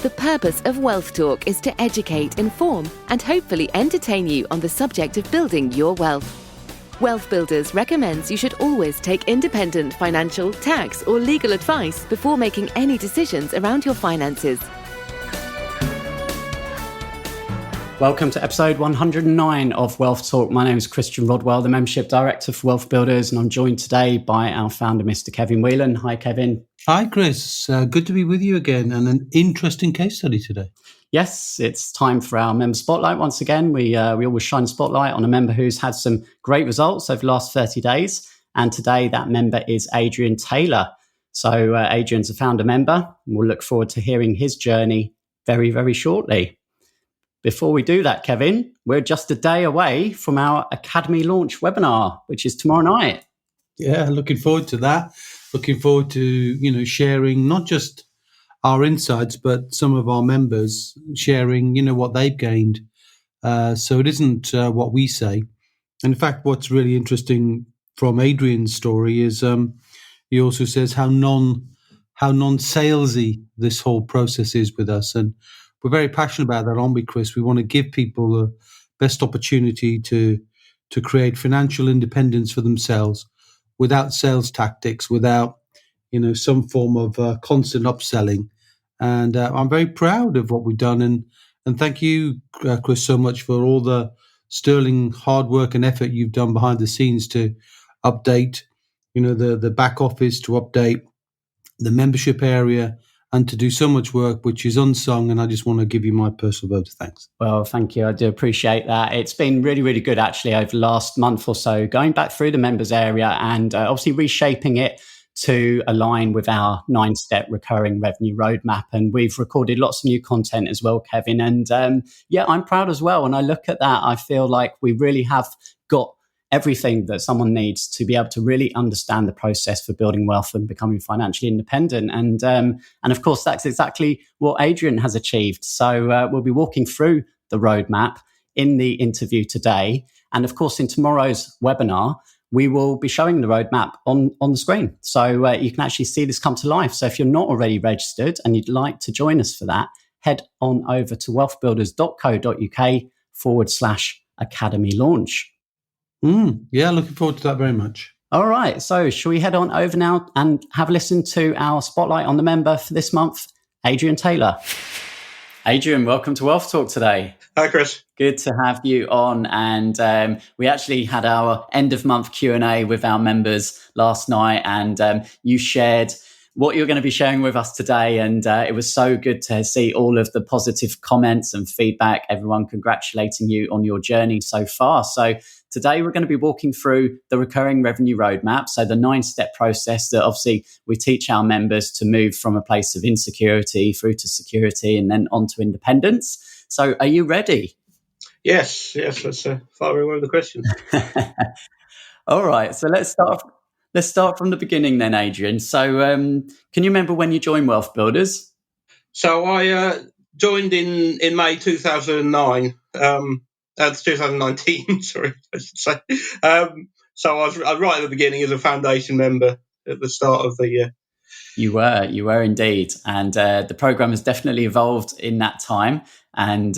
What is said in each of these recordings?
The purpose of Wealth Talk is to educate, inform, and hopefully entertain you on the subject of building your wealth. WealthBuilders recommends you should always take independent financial, tax, or legal advice before making any decisions around your finances. Welcome to episode 109 of Wealth Talk. My name is Christian Rodwell, the Membership Director for WealthBuilders, and I'm joined today by our founder, Mr. Kevin Whelan. Hi, Kevin. Hi, Chris. Good to be with you again, and an interesting case study today. Yes, it's time for our member spotlight once again. We always shine a spotlight on a member who's had some great results over the last 30 days. And today that member is Adrian Taylor. So Adrian's a founder member, and we'll look forward to hearing his journey very, very shortly. Before we do that, Kevin, we're just a day away from our Academy launch webinar, which is tomorrow night. Yeah, looking forward to that. Looking forward to, sharing not just our insights, but some of our members sharing, what they've gained. So it isn't what we say. And in fact, what's really interesting from Adrian's story is he also says how non-salesy this whole process is with us. And we're very passionate about that, aren't we, Chris? We want to give people the best opportunity to create financial independence for themselves without sales tactics, without, some form of constant upselling. And I'm very proud of what we've done. And thank you, Chris, so much for all the sterling hard work and effort you've done behind the scenes to update, the back office, to update the membership area, and to do so much work which is unsung. And I just want to give you my personal vote of thanks. Well, thank you. I do appreciate that. It's been really, really good, actually, over the last month or so, going back through the members area and obviously reshaping it to align with our 9-step recurring revenue roadmap. And we've recorded lots of new content as well, Kevin. And I'm proud as well. When I look at that, I feel like we really have got everything that someone needs to be able to really understand the process for building wealth and becoming financially independent. And of course, that's exactly what Adrian has achieved. So we'll be walking through the roadmap in the interview today. And of course, in tomorrow's webinar, we will be showing the roadmap on the screen. So you can actually see this come to life. So if you're not already registered and you'd like to join us for that, head on over to wealthbuilders.co.uk/academy launch. Yeah, looking forward to that very much. All right. So shall we head on over now and have a listen to our spotlight on the member for this month, Adrian Taylor. Adrian, welcome to Wealth Talk today. Hi, Chris. Good to have you on. And we actually had our end of month Q&A with our members last night, and you shared what you're going to be sharing with us today. And it was so good to see all of the positive comments and feedback, everyone congratulating you on your journey so far. So today we're going to be walking through the recurring revenue roadmap. So the 9-step process that obviously we teach our members to move from a place of insecurity through to security and then on to independence. So are you ready? Yes, let's fire away with the questions. All right, so let's start from the beginning then, Adrian. So can you remember when you joined WealthBuilders? So I joined in May 2009. 2019, sorry, I should say. So I was right at the beginning as a foundation member at the start of the year. You were indeed. And the program has definitely evolved in that time. And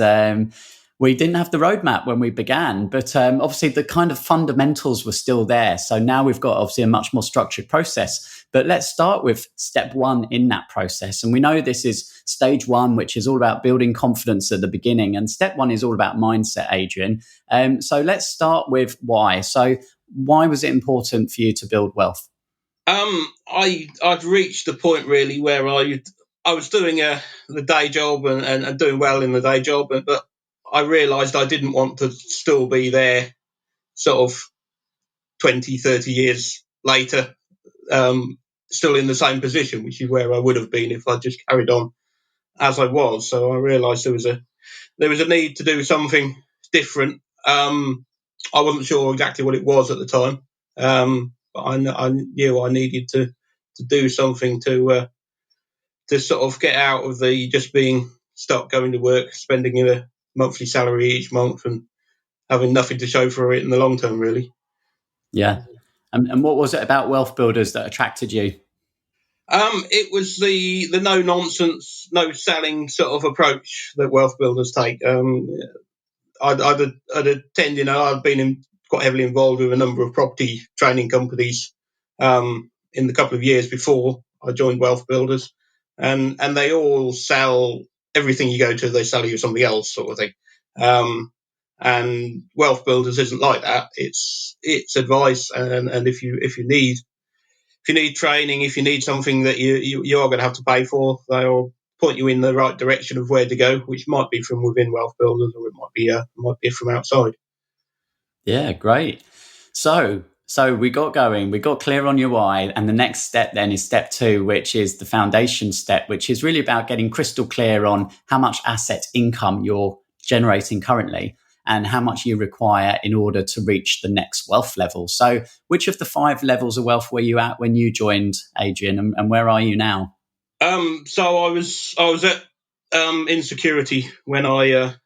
we didn't have the roadmap when we began, but obviously the kind of fundamentals were still there. So now we've got obviously a much more structured process. But let's start with step 1 in that process. And we know this is stage 1, which is all about building confidence at the beginning. And step 1 is all about mindset, Adrian. So let's start with why. So why was it important for you to build wealth? I'd reached the point really where I was doing the day job and doing well in the day job, but I realised I didn't want to still be there sort of 20, 30 years later, still in the same position, which is where I would have been if I just carried on as I was. So I realised there was a need to do something different. I wasn't sure exactly what it was at the time, but I knew I needed to do something to sort of get out of the just being stuck going to work, spending a monthly salary each month and having nothing to show for it in the long term, really. Yeah. And what was it about WealthBuilders that attracted you? It was the no nonsense, no selling sort of approach that wealth builders take. I'd attended, I'd been quite heavily involved with a number of property training companies in the couple of years before I joined Wealth Builders, and they all sell everything you go to. They sell you something else, sort of thing. And Wealth Builders isn't like that. It's advice, and if you need training, if you need something that you are going to have to pay for, they'll point you in the right direction of where to go, which might be from within Wealth Builders, or it might be from outside. Yeah, great. So we got going, we got clear on your why, and the next step then is step 2, which is the foundation step, which is really about getting crystal clear on how much asset income you're generating currently and how much you require in order to reach the next wealth level. So which of the 5 levels of wealth were you at when you joined, Adrian, and where are you now? So I was at insecurity when I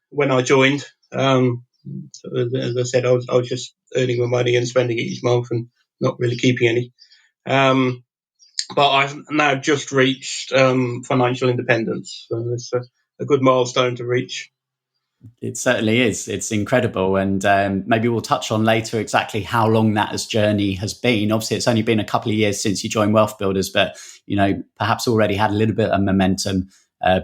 joined. So as I said, I was just earning my money and spending it each month and not really keeping any. But I've now just reached financial independence. So it's a good milestone to reach. It certainly is. It's incredible. And maybe we'll touch on later exactly how long that journey has been. Obviously, it's only been a couple of years since you joined Wealth Builders, but, perhaps already had a little bit of momentum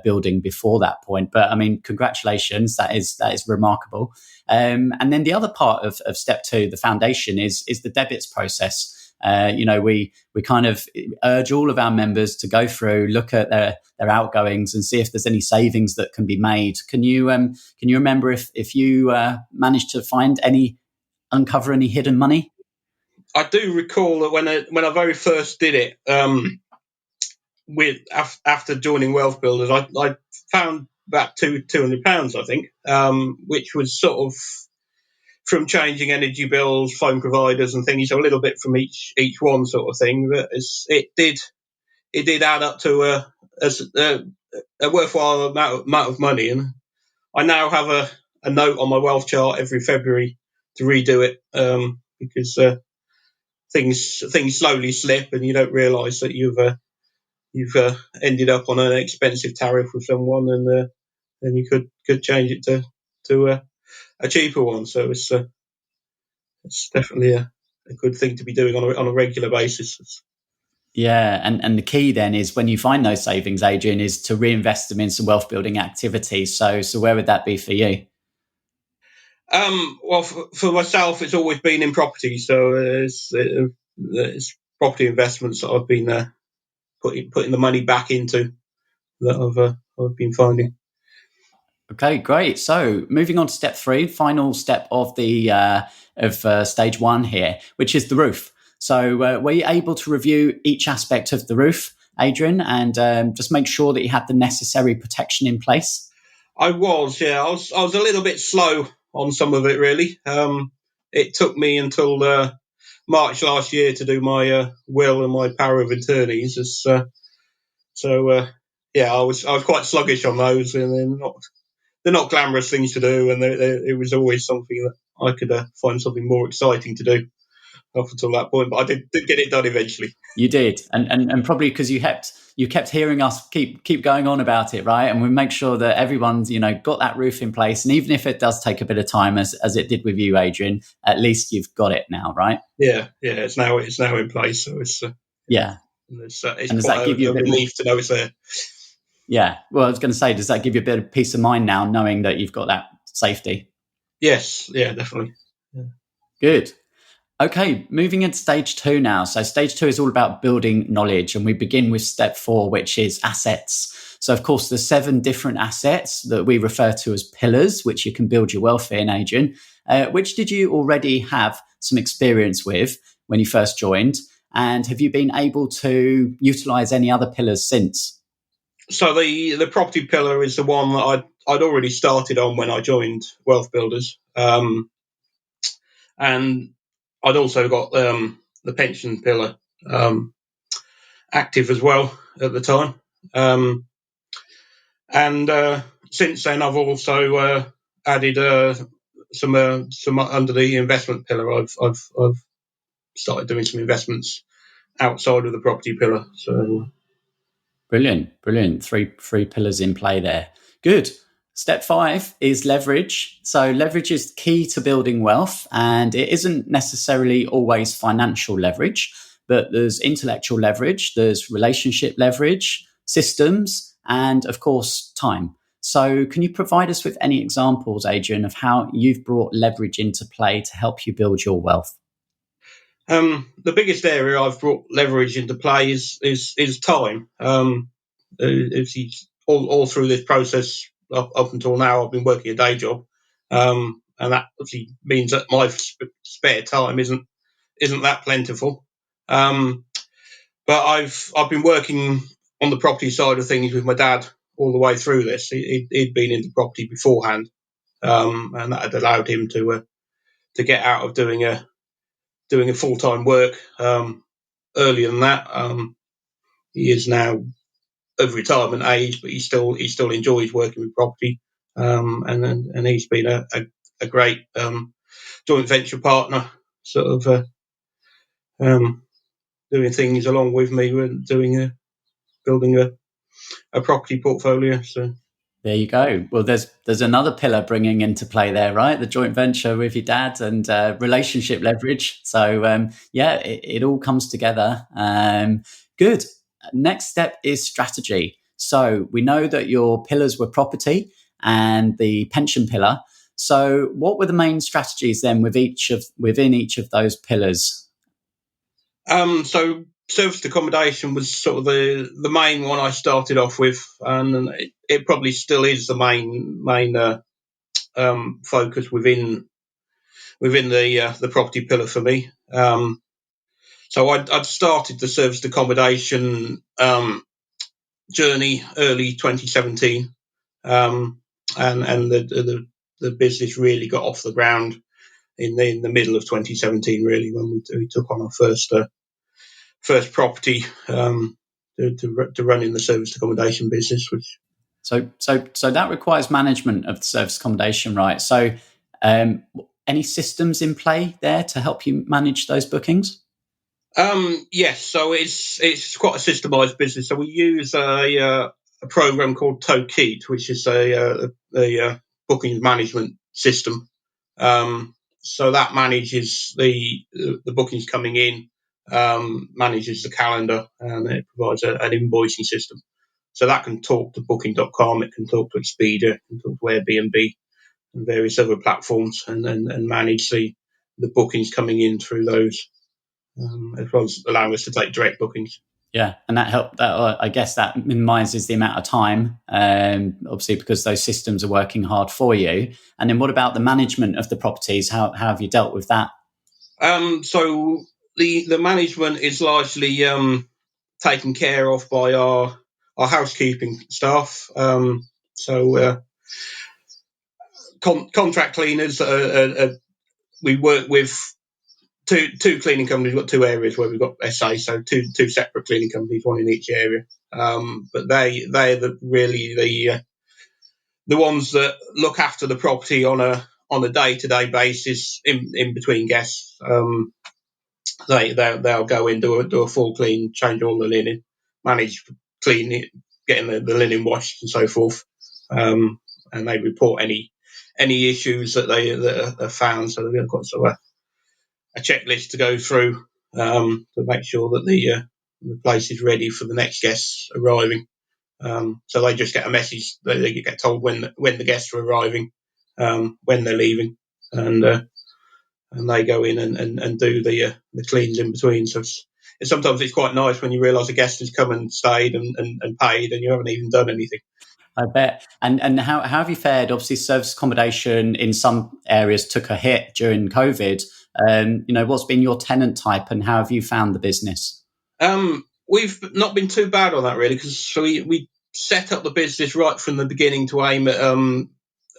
building before that point. But I mean, congratulations. That is remarkable. And then the other part of step 2, the foundation, is the debits process. We kind of urge all of our members to go through, look at their outgoings and see if there's any savings that can be made. Can you remember if you managed to uncover any hidden money? I do recall that when I very first did it, after joining Wealth Builders, I found about £200, I think, which was sort of from changing energy bills, phone providers, and things. So a little bit from each one, sort of thing. But it did add up to a worthwhile amount of money. And I now have a note on my wealth chart every February to redo it, because things slowly slip, and you don't realise that you've ended up on an expensive tariff with someone, and then you could change it to a cheaper one. So it's definitely a good thing to be doing on a regular basis. Yeah, and the key then is when you find those savings, Adrian, is to reinvest them in some wealth building activities. So where would that be for you? Well, for myself, it's always been in property. So it's property investments that I've been putting the money back into, that I've been finding. Okay, great. So moving on to step 3, final step of the stage 1 here, which is the roof. So were you able to review each aspect of the roof, Adrian, and just make sure that you had the necessary protection in place? I was, yeah. I was a little bit slow on some of it, really. It took me until March last year to do my will and my power of attorneys. Yeah, I was quite sluggish on those, and they're not glamorous things to do, and it was always something that I could find something more exciting to do up until that point. But I did get it done eventually. You did, and probably because you kept hearing us keep going on about it, right? And we make sure that everyone's got that roof in place, and even if it does take a bit of time, as it did with you, Adrian, at least you've got it now, right? Yeah, it's now in place, so it's yeah. It's and does that give you a relief to know it's there? Yeah. Well, I was going to say, does that give you a bit of peace of mind now, knowing that you've got that safety? Yes. Yeah, definitely. Yeah. Good. Okay, moving into stage 2 now. So stage 2 is all about building knowledge, and we begin with step 4, which is assets. So of course, there's 7 different assets that we refer to as pillars, which you can build your wealth in, Adrian. Which did you already have some experience with when you first joined? And have you been able to utilize any other pillars since? So the property pillar is the one that I'd already started on when I joined Wealth Builders, and I'd also got the pension pillar active as well at the time, and since then I've also added some under the investment pillar. I've started doing some investments outside of the property pillar. So Brilliant. Three pillars in play there. Good. Step 5 is leverage. So leverage is key to building wealth, and it isn't necessarily always financial leverage, but there's intellectual leverage, there's relationship leverage, systems, and of course, time. So can you provide us with any examples, Adrian, of how you've brought leverage into play to help you build your wealth? The biggest area I've brought leverage into play is time. It's all through this process up until now, I've been working a day job, and that obviously means that my spare time isn't that plentiful. But I've been working on the property side of things with my dad all the way through this. He'd been into property beforehand, and that had allowed him to get out of doing a full-time work. Earlier than that, he is now of retirement age, but he still enjoys working with property, and he's been a great joint venture partner, sort of doing things along with me, building a property portfolio. So there you go. Well, there's another pillar bringing into play there, right? The joint venture with your dad and relationship leverage. So it all comes together. Good. Next step is strategy. So we know that your pillars were property and the pension pillar. So what were the main strategies then within each of those pillars? So serviced accommodation was sort of the main one I started off with, and it probably still is the main focus within the property pillar for me. So I'd started the serviced accommodation journey early 2017, and the business really got off the ground in the middle of 2017, really, when we took on our first property to run in the serviced accommodation business. So that requires management of the service accommodation, right? So any systems in play there to help you manage those bookings? Yes, so it's quite a systemized business. So we use a program called Tokeet, which is a booking management system. So that manages the bookings coming in, manages the calendar, and it provides an invoicing system. So that can talk to Booking.com, it can talk to Expedia, it can talk to Airbnb and various other platforms, and manage the bookings coming in through those, as well as allowing us to take direct bookings. Yeah, and I guess that minimises the amount of time, obviously, because those systems are working hard for you. And then what about the management of the properties? How have you dealt with that? So the management is largely taken care of by our housekeeping staff. Contract cleaners, we work with two cleaning companies. We've got two areas where we've got SA, so two separate cleaning companies, one in each area. But they're really the ones that look after the property on a day-to-day basis in between guests. They'll go in, do a full clean, change all the linen, manage cleaning, getting the linen washed and so forth, and they report any issues that are found. So they've got sort of a checklist to go through to make sure that the place is ready for the next guests arriving. So they just get a message, they get told when the guests are arriving, when they're leaving, and they go in and do the cleans in between. So sometimes it's quite nice when you realise a guest has come and stayed and paid, and you haven't even done anything. I bet. And how have you fared? Obviously, service accommodation in some areas took a hit during COVID. What's been your tenant type, and how have you found the business? We've not been too bad on that, really, because we set up the business right from the beginning to aim at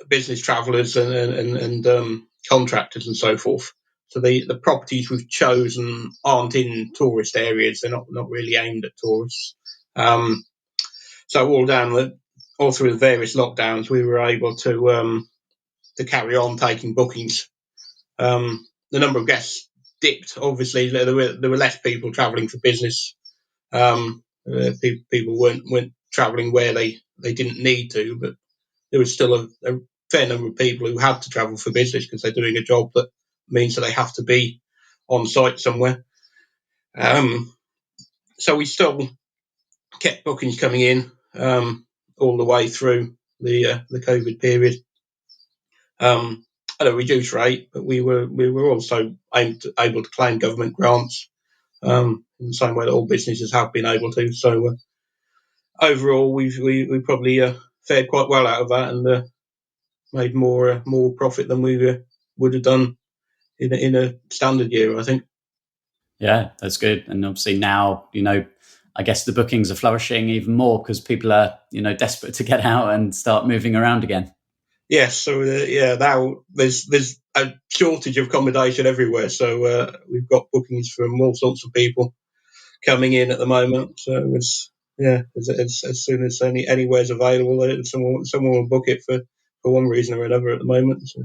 business travellers and contractors and so forth. So the properties we've chosen aren't in tourist areas; they're not really aimed at tourists. So all through the various lockdowns, we were able to carry on taking bookings. The number of guests dipped. Obviously, there were less people travelling for business. People weren't travelling where they didn't need to, but there was still a fair number of people who had to travel for business because they're doing a job that means that they have to be on site somewhere. So we still kept bookings coming in all the way through the COVID period at a reduced rate, but we were also able to claim government grants in the same way that all businesses have been able to. So overall, we probably fared quite well out of that and made more profit than we would have done in a standard year, I think. Yeah, that's good. And obviously now, I guess the bookings are flourishing even more because people are, desperate to get out and start moving around again. Yes, so now there's a shortage of accommodation everywhere. So we've got bookings from all sorts of people coming in at the moment. So as soon as anywhere's available, someone will book it for one reason or another at the moment. So.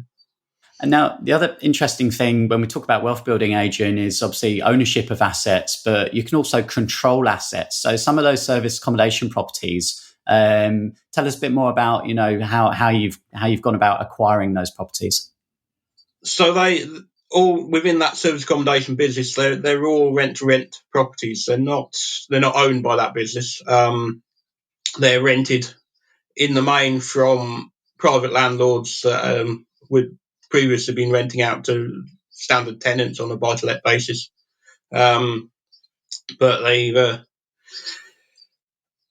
And now the other interesting thing when we talk about wealth building, Adrian, is obviously ownership of assets, but you can also control assets. So some of those service accommodation properties, tell us a bit more about, how you've gone about acquiring those properties. So they all within that service accommodation business, they're all rent-to-rent properties. They're not owned by that business. They're rented in the main from private landlords that would previously been renting out to standard tenants on a buy-to-let basis. But they've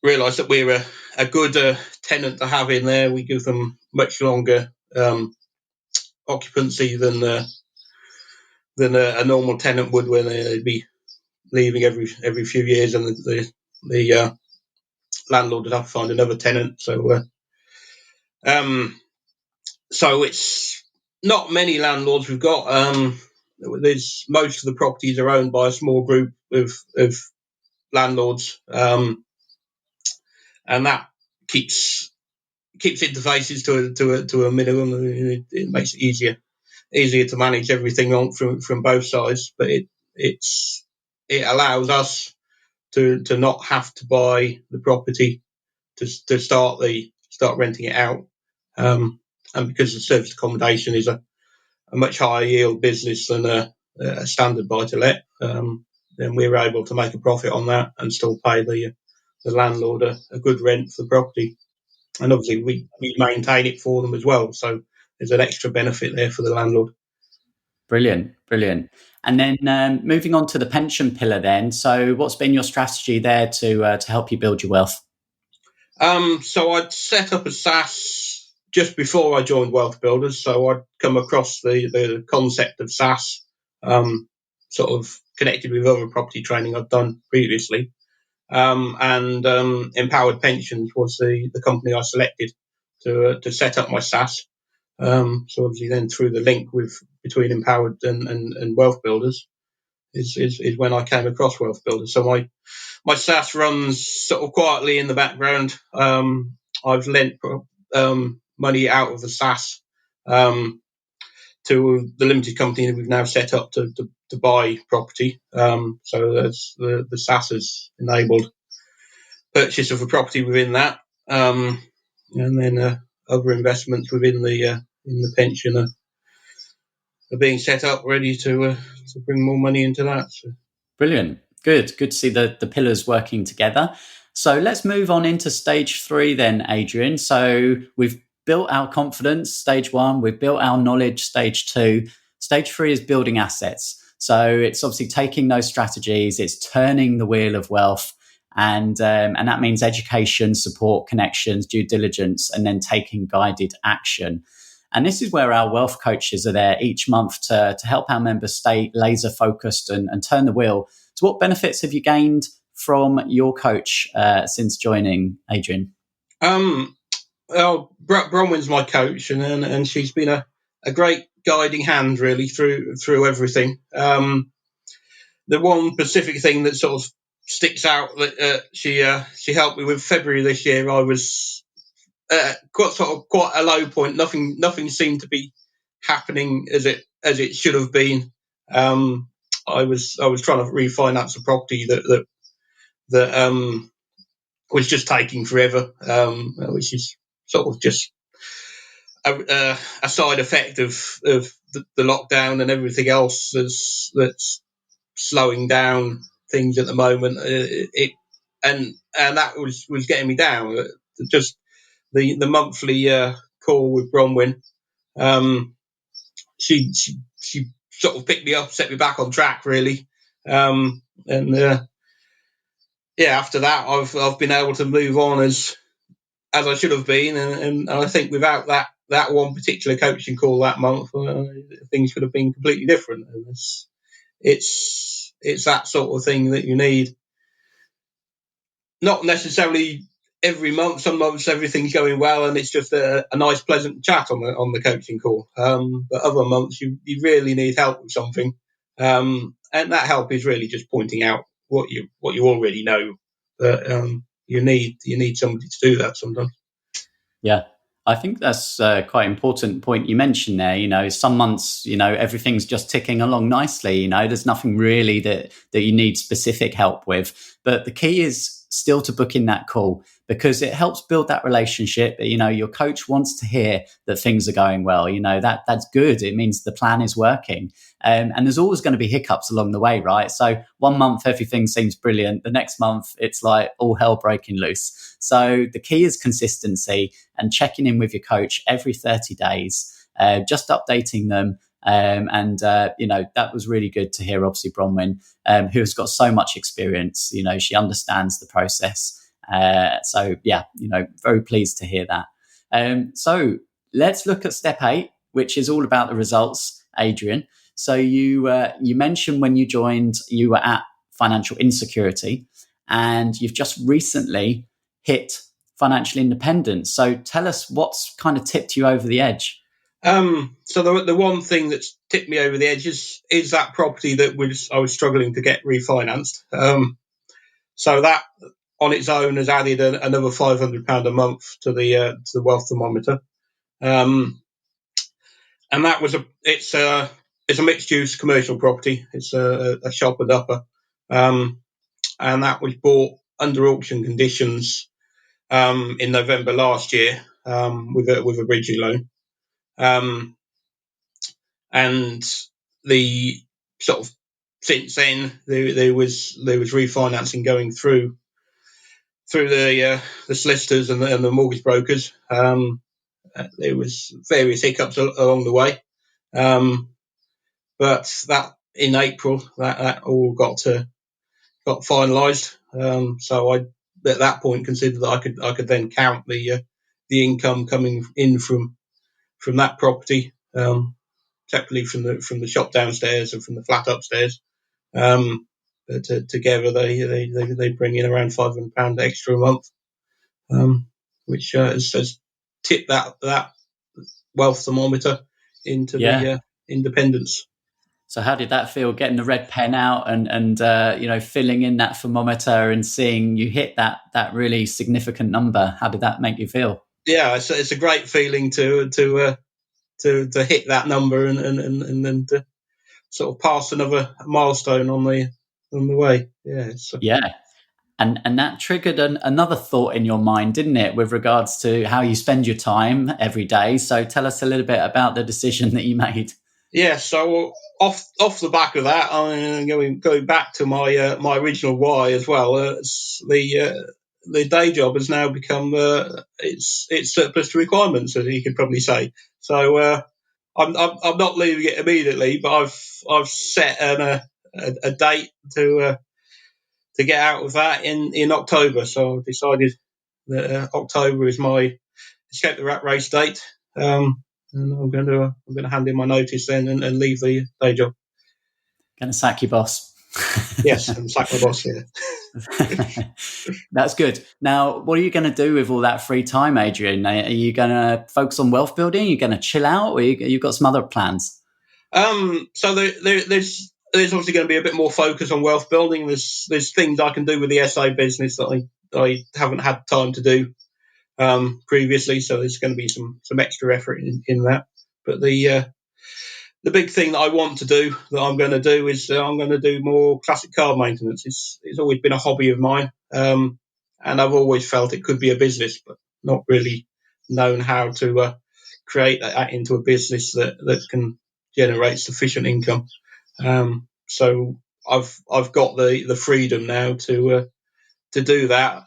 realised that we're a good tenant to have in there. We give them much longer occupancy than a normal tenant would when they'd be leaving every few years, and the landlord would have to find another tenant. So it's not many landlords we've got. There's most of the properties are owned by a small group of landlords, and that keeps interfaces to a minimum. It makes it easier to manage everything on from both sides, but it allows us to not have to buy the property to start renting it out, and because the service accommodation is a much higher yield business than a standard buy-to-let, then we were able to make a profit on that and still pay the landlord a good rent for the property. And obviously we maintain it for them as well, so there's an extra benefit there for the landlord. Brilliant. And then moving on to the pension pillar then. So what's been your strategy there to help you build your wealth? So I'd set up a SSAS just before I joined WealthBuilders. So I'd come across the concept of SSAS, sort of connected with other property training I'd done previously. And Empowered Pensions was the company I selected to set up my SSAS. So obviously then through the link between Empowered and WealthBuilders is when I came across WealthBuilders. So my SSAS runs sort of quietly in the background. I've lent money out of the SSAS to the limited company that we've now set up to buy property. So that's the SSAS has enabled purchase of a property within that, and then other investments within the pension are being set up, ready to bring more money into that. So. Brilliant. Good to see the pillars working together. So let's move on into stage 3 then, Adrian. So we've built our confidence, stage 1. We've built our knowledge, stage 2. Stage 3 is building assets. So it's obviously taking those strategies, it's turning the wheel of wealth, and that means education, support, connections, due diligence, and then taking guided action. And this is where our wealth coaches are there each month to help our members stay laser focused and turn the wheel. So what benefits have you gained from your coach since joining, Adrian? Well, Bronwyn's my coach, and she's been a great guiding hand really through everything. The one specific thing that sort of sticks out that she helped me with February this year, I was quite a low point. Nothing seemed to be happening as it should have been. I was trying to refinance a property that was just taking forever, which is sort of just a side effect of the lockdown and everything else that's slowing down things at the moment. And that was getting me down. Just the monthly call with Bronwyn. She sort of picked me up, set me back on track, really. After that, I've been able to move on as I should have been, and I think without that one particular coaching call that month, things could have been completely different. And it's that sort of thing that you need. Not necessarily every month. Some months everything's going well, and it's just a nice, pleasant chat on the coaching call. But other months you really need help with something, and that help is really just pointing out what you already know. But you need somebody to do that sometimes. Yeah, I think that's quite an important point you mentioned there. Some months, everything's just ticking along nicely. There's nothing really that you need specific help with. But the key is still to book in that call, because it helps build that relationship. Your coach wants to hear that things are going well. That's good. It means the plan is working. And there's always going to be hiccups along the way, right? So one month, everything seems brilliant. The next month, it's like all hell breaking loose. So the key is consistency and checking in with your coach every 30 days, just updating them. That was really good to hear, obviously, Bronwyn, who has got so much experience. She understands the process. Very pleased to hear that. So let's look at step 8, which is all about the results, Adrian. So you mentioned when you joined, you were at financial insecurity, and you've just recently hit financial independence. So tell us what's kind of tipped you over the edge. So the one thing that's tipped me over the edge is that property that I was struggling to get refinanced. So that on its own has added another £500 a month to the wealth thermometer. And that was it's a mixed use commercial property. It's a shop and upper. And that was bought under auction conditions in November last year with a bridging loan. And the sort of since then there was refinancing going through the solicitors and the mortgage brokers. There was various hiccups along the way, but that in April that all got finalised. So I at that point considered that I could then count the income coming in from that property. Separately from the shop downstairs and from the flat upstairs. But together they bring in around £500 extra a month, which has tipped that wealth thermometer into the independence. So how did that feel, getting the red pen out and filling in that thermometer and seeing you hit that really significant number? How did that make you feel? Yeah, it's a great feeling to hit that number and then to sort of pass another milestone on the way. Yeah. And that triggered another thought in your mind, didn't it, with regards to how you spend your time every day? So tell us a little bit about the decision that you made. Yeah, so off the back of that, I'm going back to my my original why as well. The day job has now become it's surplus to requirements, as you could probably say. So I'm not leaving it immediately, but I've set a date to get out of that in October. So I've decided that October is my escape the rat race date. And I'm going to hand in my notice then and leave the day job. Going to sack your boss. Yes, and sack my boss. Yeah. That's good. Now, what are you going to do with all that free time, Adrian? Are you going to focus on wealth building? Are you going to chill out, or you've got some other plans? So there's obviously going to be a bit more focus on wealth building. There's things I can do with the SA business that I haven't had time to do previously. So there's going to be some extra effort in that. But the big thing that I want to do, that I'm going to do, is I'm going to do more classic car maintenance. It's always been a hobby of mine. and I've always felt it could be a business, but not really known how to create that into a business that can generate sufficient income. So I've got the freedom now to do that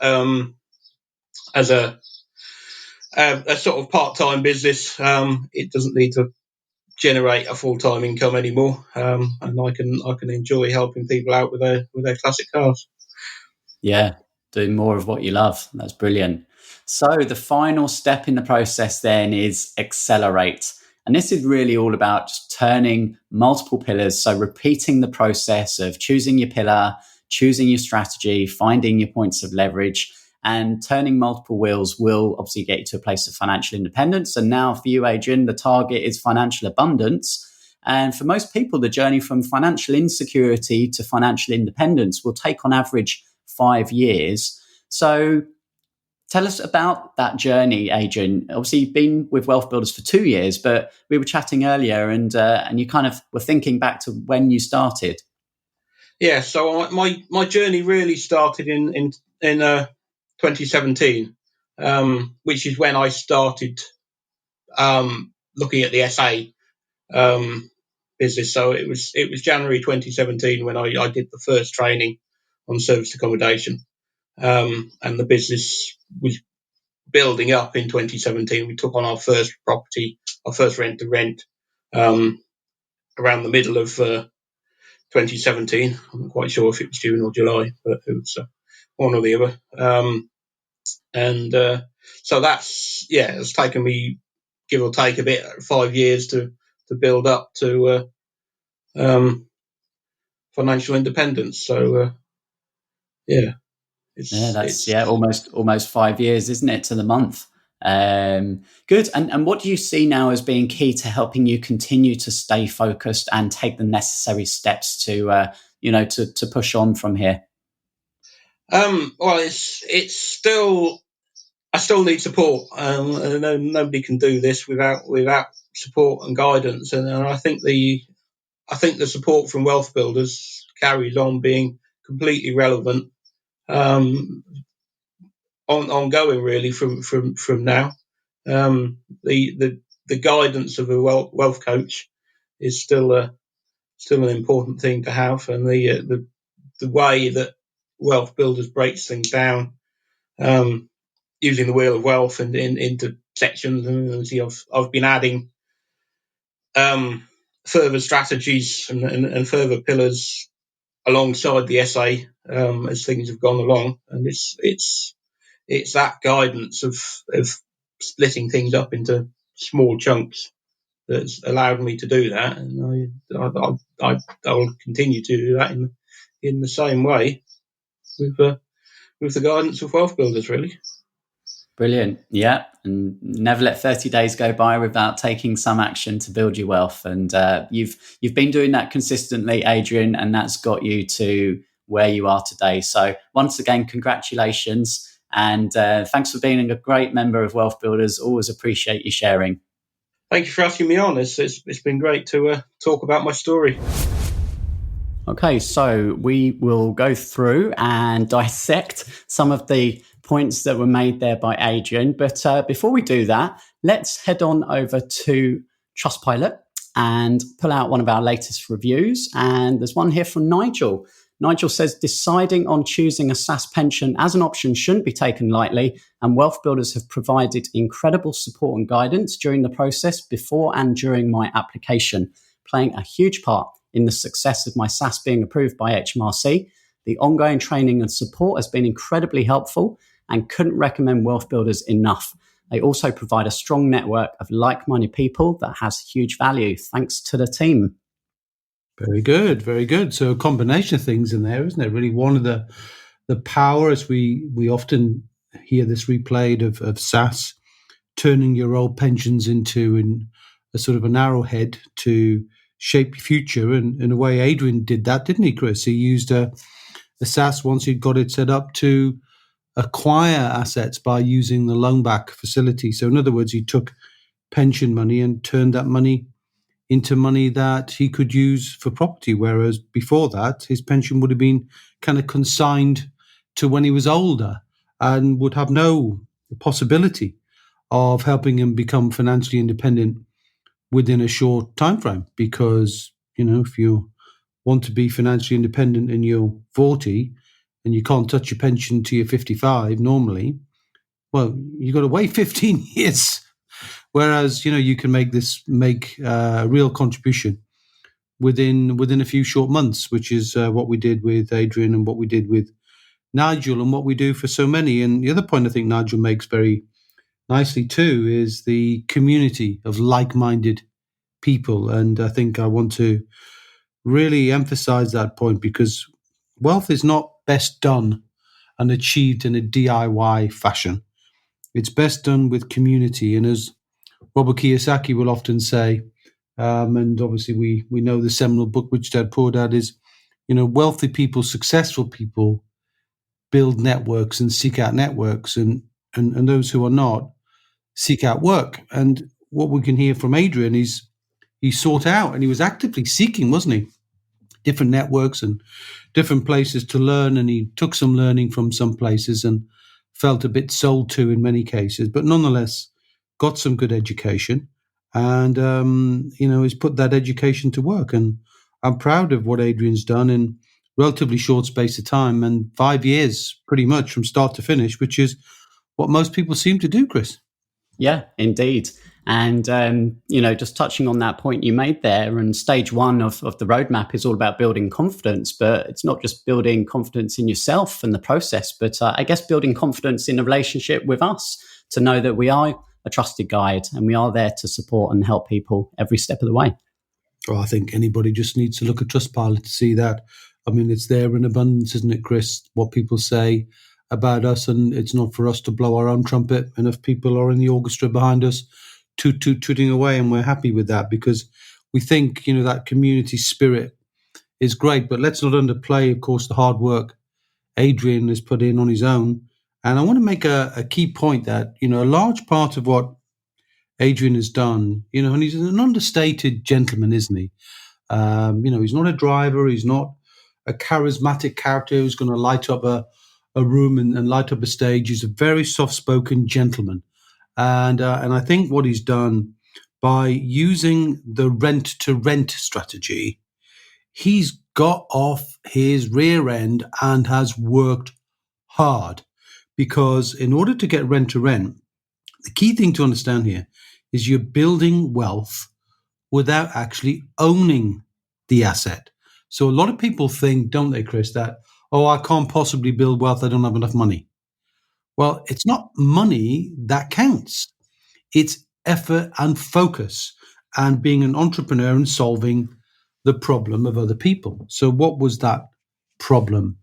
as a sort of part-time business. It doesn't need to generate a full-time income anymore, and I can enjoy helping people out with their classic cars. Yeah, doing more of what you love. That's brilliant. So the final step in the process then is accelerate. And this is really all about just turning multiple pillars. So repeating the process of choosing your pillar, choosing your strategy, finding your points of leverage, and turning multiple wheels will obviously get you to a place of financial independence. And now for you, Adrian, the target is financial abundance. And for most people, the journey from financial insecurity to financial independence will take on average 5 years. So tell us about that journey, Adrian. Obviously, you've been with WealthBuilders for 2 years, but we were chatting earlier and you kind of were thinking back to when you started. Yeah, so my journey really started in 2017, which is when I started looking at the SA business. So it was January 2017 when I did the first training on serviced accommodation, and the business was building up in 2017. We took on our first property, our first rent to rent, around the middle of 2017. I'm not quite sure if it was June or July, but it was one or the other. So it's taken me, give or take a bit, 5 years to build up to financial independence. So that's almost 5 years, isn't it, to the month? Good. And what do you see now as being key to helping you continue to stay focused and take the necessary steps to push on from here? Well, it's still, I still need support. Nobody can do this without support and guidance. And I think the support from WealthBuilders carries on being completely relevant, ongoing really from now. The guidance of a wealth coach is still an important thing to have, and the way that WealthBuilders breaks things down, using the wheel of wealth and into sections. And I've been adding further strategies and further pillars alongside the SA as things have gone along, and it's that guidance of splitting things up into small chunks that's allowed me to do that, and I will continue to do that in the same way with the guidance of WealthBuilders, really. Brilliant. Yeah. And never let 30 days go by without taking some action to build your wealth. And you've been doing that consistently, Adrian, and that's got you to where you are today. So once again, congratulations. And thanks for being a great member of WealthBuilders. Always appreciate you sharing. Thank you for asking me on. It's been great to talk about my story. Okay, so we will go through and dissect some of the points that were made there by Adrian. But before we do that, let's head on over to Trustpilot and pull out one of our latest reviews. And there's one here from Nigel. Nigel says, deciding on choosing a SSAS pension as an option shouldn't be taken lightly, and WealthBuilders have provided incredible support and guidance during the process before and during my application, playing a huge part in the success of my SSAS being approved by HMRC. The ongoing training and support has been incredibly helpful and couldn't recommend WealthBuilders enough. They also provide a strong network of like-minded people that has huge value. Thanks to the team. Very good, very good. So a combination of things in there, isn't it? Really, one of the power, as we often hear this replayed of SSAS, turning your old pensions into a sort of an arrowhead to shape your future. And in a way, Adrian did that, didn't he, Chris? He used a SSAS once he'd got it set up to acquire assets by using the loan back facility. So in other words, he took pension money and turned that money into money that he could use for property, whereas before that, his pension would have been kind of consigned to when he was older. and would have no possibility of helping him become financially independent within a short time frame. Because, if you want to be financially independent and you're 40 and you can't touch your pension till you're 55 normally, well, you've got to wait 15 years. Whereas, you can make a real contribution within a few short months, which is what we did with Adrian and what we did with Nigel and what we do for so many. And the other point I think Nigel makes very nicely too is the community of like-minded people. And I think I want to really emphasize that point, because wealth is not best done and achieved in a DIY fashion. It's best done with community. And as Robert Kiyosaki will often say, and obviously we know the seminal book, Rich Dad Poor Dad, is, wealthy people, successful people build networks and seek out networks, and those who are not seek out work. And what we can hear from Adrian is he sought out, and he was actively seeking, wasn't he, different networks and different places to learn, and he took some learning from some places and felt a bit sold to in many cases, but nonetheless got some good education, and he's put that education to work. And I'm proud of what Adrian's done in relatively short space of time, and 5 years pretty much from start to finish, which is what most people seem to do, Chris. Yeah, indeed. And, just touching on that point you made there, and stage one of the roadmap is all about building confidence, but it's not just building confidence in yourself and the process, but I guess building confidence in the relationship with us, to know that we are a trusted guide and we are there to support and help people every step of the way. Well, I think anybody just needs to look at Trustpilot to see that. I mean, it's there in abundance, isn't it, Chris? What people say about us, and it's not for us to blow our own trumpet. And if people are in the orchestra behind us, tooting away, and we're happy with that, because we think, that community spirit is great. But let's not underplay, of course, the hard work Adrian has put in on his own. And I want to make a key point that, a large part of what Adrian has done, and he's an understated gentleman, isn't he? He's not a driver. He's not a charismatic character who's going to light up a room and light up a stage. He's a very soft-spoken gentleman. And I think what he's done by using the rent-to-rent strategy, he's got off his rear end and has worked hard. Because in order to get rent-to-rent, the key thing to understand here is you're building wealth without actually owning the asset. So a lot of people think, don't they, Chris, that, I can't possibly build wealth, I don't have enough money. Well, it's not money that counts. It's effort and focus and being an entrepreneur and solving the problem of other people. So what was that problem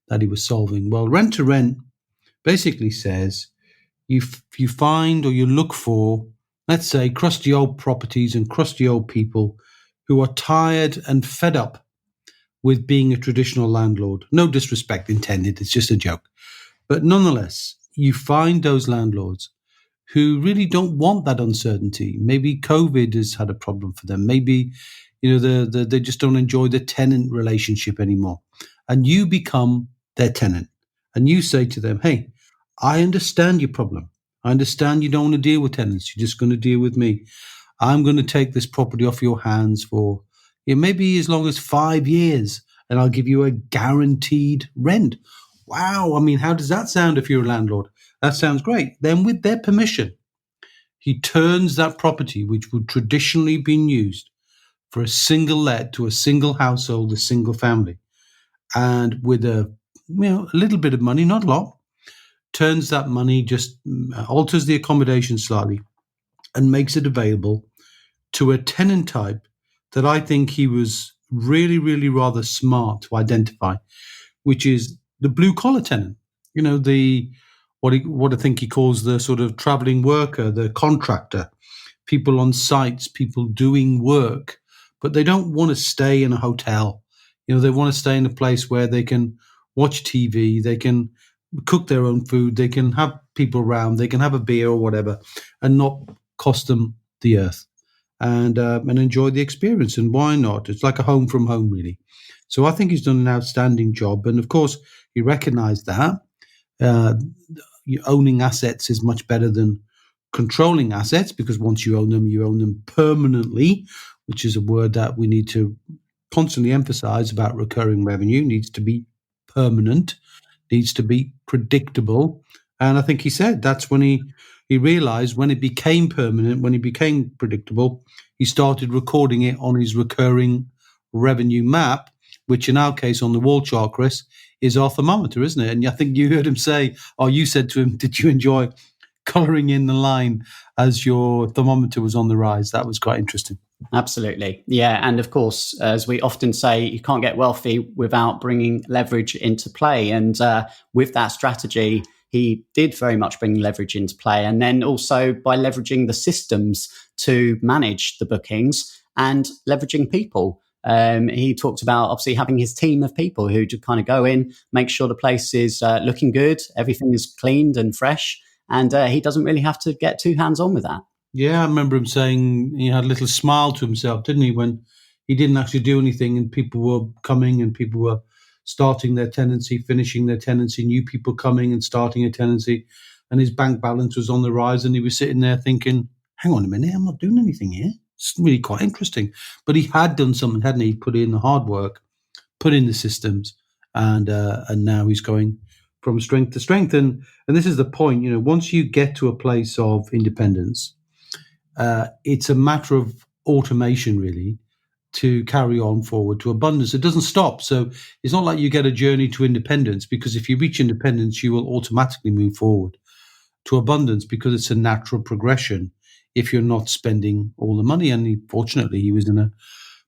that he was solving? Well, rent-to-rent basically says you find or you look for, let's say, crusty old properties and crusty old people who are tired and fed up with being a traditional landlord. No disrespect intended, it's just a joke. But nonetheless, you find those landlords who really don't want that uncertainty. Maybe COVID has had a problem for them. Maybe, they just don't enjoy the tenant relationship anymore. And you become their tenant. And you say to them, hey, I understand your problem. I understand you don't want to deal with tenants. You're just going to deal with me. I'm going to take this property off your hands for maybe as long as 5 years, and I'll give you a guaranteed rent. Wow. I mean, how does that sound if you're a landlord? That sounds great. Then with their permission, he turns that property, which would traditionally been used for a single let to a single household, a single family, and with a little bit of money, not a lot, turns that money, just alters the accommodation slightly and makes it available to a tenant type that I think he was really, really rather smart to identify, which is the blue collar tenant. What I think he calls the sort of traveling worker, the contractor, people on sites, people doing work, but they don't want to stay in a hotel. They want to stay in a place where they can watch TV, they can cook their own food, they can have people around, they can have a beer or whatever, and not cost them the earth, and enjoy the experience. And why not? It's like a home from home, really. So I think he's done an outstanding job. And of course, he recognized that. owning assets is much better than controlling assets, because once you own them permanently, which is a word that we need to constantly emphasize about recurring revenue. Needs to be permanent, needs to be predictable. And I think he said that's when he realized, when it became permanent, when it became predictable, he started recording it on his recurring revenue map, which in our case on the wall chart, Chris, is our thermometer, isn't it? And I think you heard him say, or you said to him, did you enjoy colouring in the line as your thermometer was on the rise? That was quite interesting. Absolutely. Yeah. And of course, as we often say, you can't get wealthy without bringing leverage into play. And with that strategy, he did very much bring leverage into play. And then also by leveraging the systems to manage the bookings and leveraging people. He talked about obviously having his team of people who just kind of go in, make sure the place is looking good, everything is cleaned and fresh. And he doesn't really have to get too hands-on with that. Yeah, I remember him saying he had a little smile to himself, didn't he, when he didn't actually do anything and people were coming and people were starting their tenancy, finishing their tenancy, new people coming and starting a tenancy, and his bank balance was on the rise, and he was sitting there thinking, hang on a minute, I'm not doing anything here. It's really quite interesting. But he had done something, hadn't he? He put in the hard work, put in the systems, and now he's going from strength to strength. And this is the point, once you get to a place of independence, it's a matter of automation, really, to carry on forward to abundance. It doesn't stop. So it's not like you get a journey to independence, because if you reach independence, you will automatically move forward to abundance, because it's a natural progression if you're not spending all the money. And fortunately, he was in a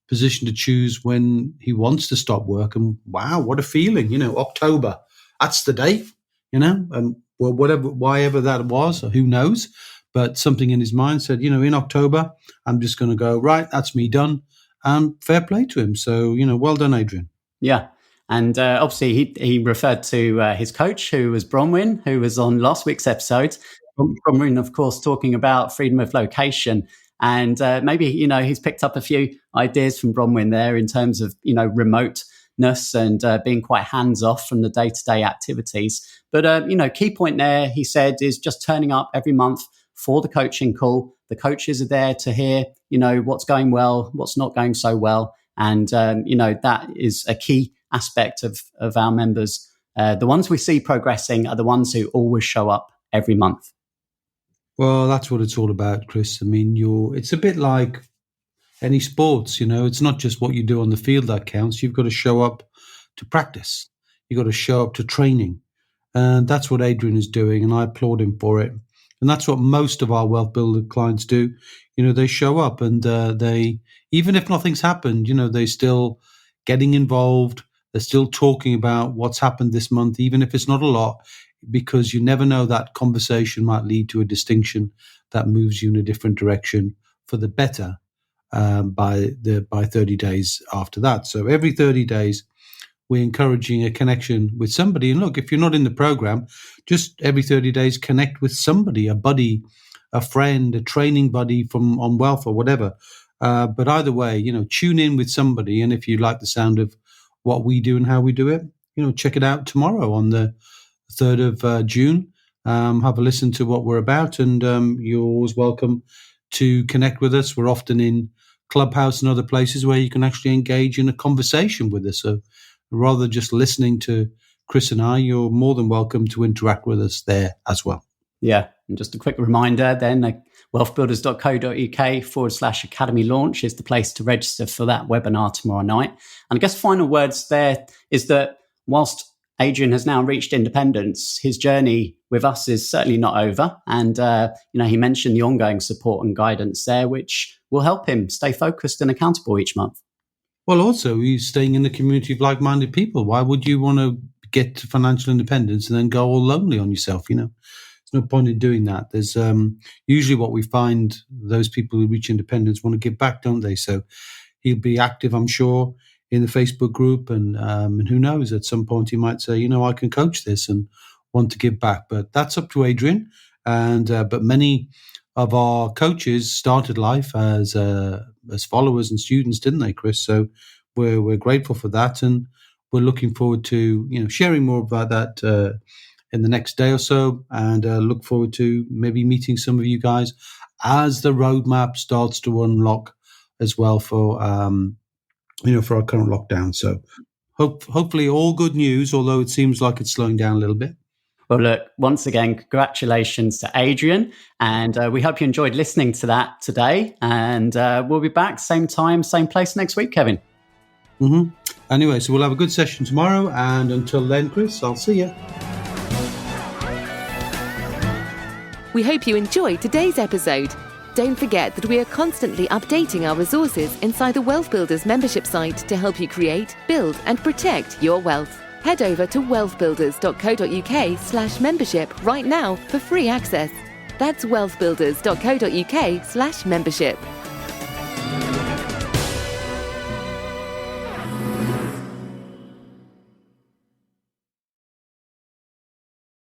position to choose when he wants to stop work. And wow, what a feeling, October, that's the date, and why ever that was, or who knows. But something in his mind said, in October, I'm just going to go, right, that's me done. And fair play to him. So, well done, Adrian. Yeah. And obviously, he referred to his coach, who was Bronwyn, who was on last week's episode. Bronwyn, of course, talking about freedom of location. And maybe, he's picked up a few ideas from Bronwyn there in terms of, remoteness and being quite hands-off from the day-to-day activities. But, key point there, he said, is just turning up every month for the coaching call. The coaches are there to hear, what's going well, what's not going so well. And, that is a key aspect of our members. The ones we see progressing are the ones who always show up every month. Well, that's what it's all about, Chris. I mean, it's a bit like any sports, it's not just what you do on the field that counts. You've got to show up to practice. You've got to show up to training. And that's what Adrian is doing, and I applaud him for it. And that's what most of our Wealth Builder clients do. They show up, and they, even if nothing's happened, they're still getting involved. They're still talking about what's happened this month, even if it's not a lot, because you never know, that conversation might lead to a distinction that moves you in a different direction for the better by 30 days after that. So every 30 days, we're encouraging a connection with somebody. And look, if you're not in the program, just every 30 days, connect with somebody, a buddy, a friend, a training buddy from on Wealth or whatever. But either way, tune in with somebody. And if you like the sound of what we do and how we do it, check it out tomorrow on the 3rd of June. Have a listen to what we're about. And you're always welcome to connect with us. We're often in Clubhouse and other places where you can actually engage in a conversation with us. So rather than just listening to Chris and I, you're more than welcome to interact with us there as well. Yeah. And just a quick reminder then, wealthbuilders.co.uk/academy launch is the place to register for that webinar tomorrow night. And I guess final words there is that whilst Adrian has now reached independence, his journey with us is certainly not over. And, he mentioned the ongoing support and guidance there, which will help him stay focused and accountable each month. Well, also, he's staying in a community of like-minded people. Why would you want to get to financial independence and then go all lonely on yourself? There's no point in doing that. There's usually what we find, those people who reach independence want to give back, don't they? So he'll be active, I'm sure, in the Facebook group. And who knows, at some point he might say, I can coach this and want to give back. But that's up to Adrian. And but many of our coaches started life as followers and students, didn't they, Chris? So we're grateful for that, and we're looking forward to sharing more about that in the next day or so, and look forward to maybe meeting some of you guys as the roadmap starts to unlock as well for for our current lockdown. So hopefully all good news, although it seems like it's slowing down a little bit. Well, look, once again, congratulations to Adrian. And we hope you enjoyed listening to that today. And we'll be back same time, same place next week, Kevin. Mm-hmm. Anyway, so we'll have a good session tomorrow. And until then, Chris, I'll see you. We hope you enjoyed today's episode. Don't forget that we are constantly updating our resources inside the WealthBuilders membership site to help you create, build, and protect your wealth. Head over to wealthbuilders.co.uk/membership right now for free access. That's wealthbuilders.co.uk/membership.